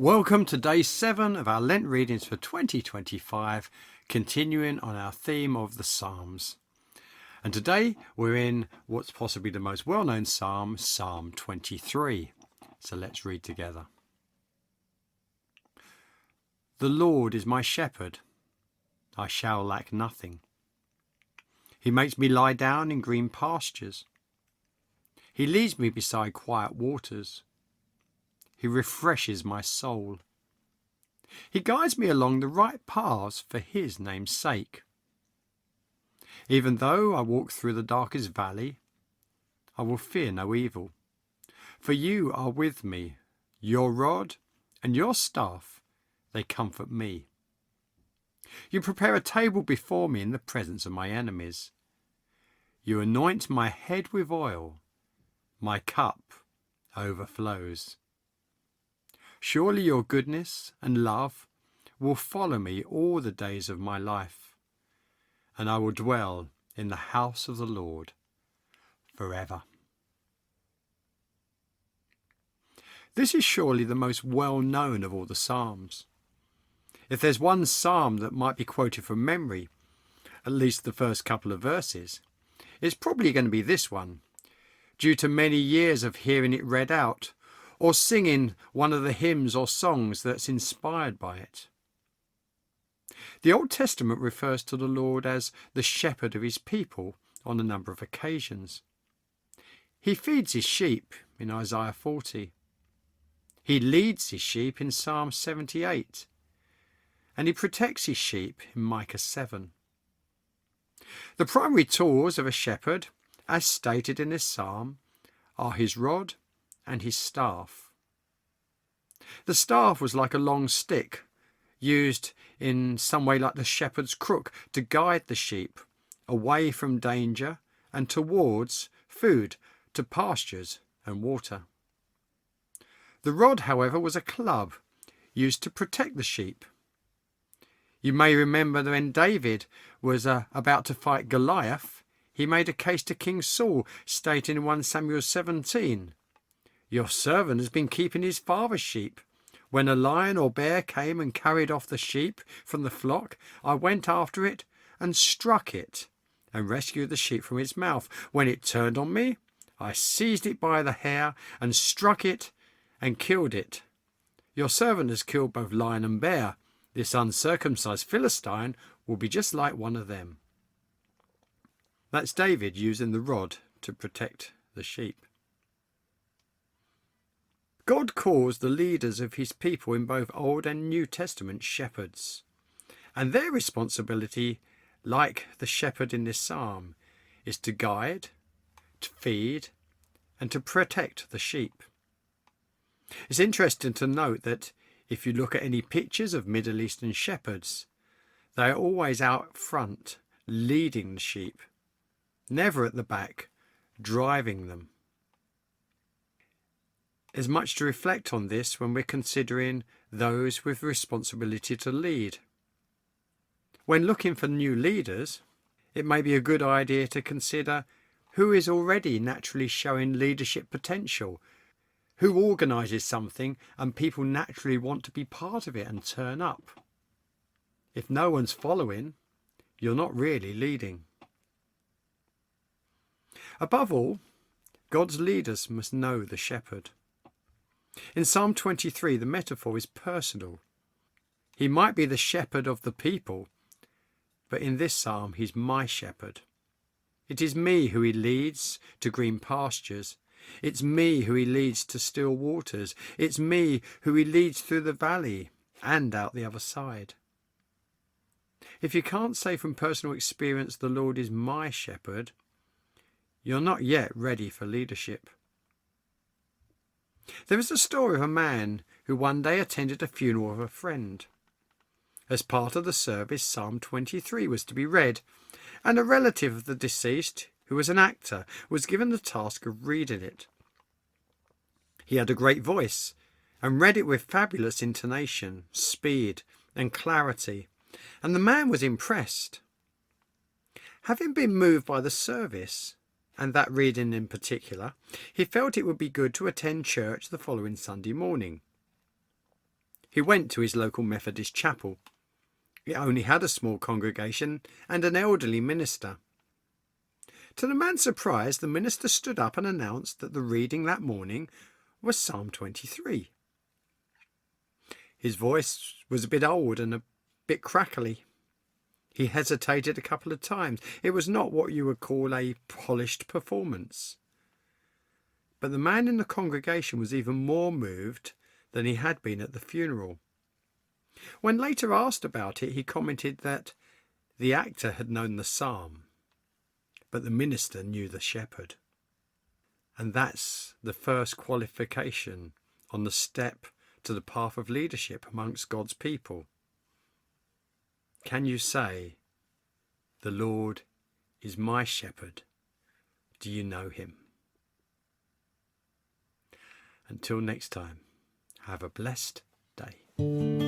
Welcome to day 7 of our Lent readings for 2025, continuing on our theme of the Psalms. And today we're in what's possibly the most well-known psalm, Psalm 23. So let's read together. The Lord is my shepherd, I shall lack nothing. He makes me lie down in green pastures. He leads me beside quiet waters. He refreshes my soul. He guides me along the right paths for his name's sake. Even though I walk through the darkest valley, I will fear no evil. For you are with me. Your rod and your staff, they comfort me. You prepare a table before me in the presence of my enemies. You anoint my head with oil. My cup overflows. Surely your goodness and love will follow me all the days of my life, and I will dwell in the house of the Lord forever. This is surely the most well-known of all the Psalms. If there's one psalm that might be quoted from memory, at least the first couple of verses, it's probably going to be this one, due to many years of hearing it read out, or singing one of the hymns or songs that's inspired by it. The Old Testament refers to the Lord as the shepherd of his people on a number of occasions. He feeds his sheep in Isaiah 40. He leads his sheep in Psalm 78. And he protects his sheep in Micah 7. The primary tools of a shepherd, as stated in this psalm, are his rod and his staff. The staff was like a long stick, used in some way like the shepherd's crook to guide the sheep away from danger and towards food, to pastures and water. The rod, however, was a club used to protect the sheep. You may remember that when David was about to fight Goliath, he made a case to King Saul, stating in 1 Samuel 17, "Your servant has been keeping his father's sheep. When a lion or bear came and carried off the sheep from the flock, I went after it and struck it and rescued the sheep from its mouth. When it turned on me, I seized it by the hair and struck it and killed it. Your servant has killed both lion and bear. This uncircumcised Philistine will be just like one of them." That's David using the rod to protect the sheep. God calls the leaders of his people in both Old and New Testament shepherds, and their responsibility, like the shepherd in this psalm, is to guide, to feed, and to protect the sheep. It's interesting to note that if you look at any pictures of Middle Eastern shepherds, they are always out front, leading the sheep, never at the back, driving them. There's much to reflect on this when we're considering those with responsibility to lead. When looking for new leaders, it may be a good idea to consider who is already naturally showing leadership potential, who organises something and people naturally want to be part of it and turn up. If no one's following, you're not really leading. Above all, God's leaders must know the shepherd. In Psalm 23, the metaphor is personal. He might be the shepherd of the people, but in this psalm, he's my shepherd. It is me who he leads to green pastures. It's me who he leads to still waters. It's me who he leads through the valley and out the other side. If you can't say from personal experience the Lord is my shepherd, you're not yet ready for leadership. There is a story of a man who one day attended a funeral of a friend. As part of the service, Psalm 23 was to be read, and a relative of the deceased, who was an actor, was given the task of reading it. He had a great voice and read it with fabulous intonation, speed and clarity, and the man was impressed. Having been moved by the service, and that reading in particular, he felt it would be good to attend church the following Sunday morning. He went to his local Methodist chapel. It only had a small congregation and an elderly minister. To the man's surprise, the minister stood up and announced that the reading that morning was Psalm 23. His voice was a bit old and a bit crackly. He hesitated a couple of times. It was not what you would call a polished performance. But the man in the congregation was even more moved than he had been at the funeral. When later asked about it, he commented that the actor had known the psalm, but the minister knew the shepherd. And that's the first qualification on the step to the path of leadership amongst God's people. Can you say, "The Lord is my shepherd"? Do you know him? Until next time, have a blessed day.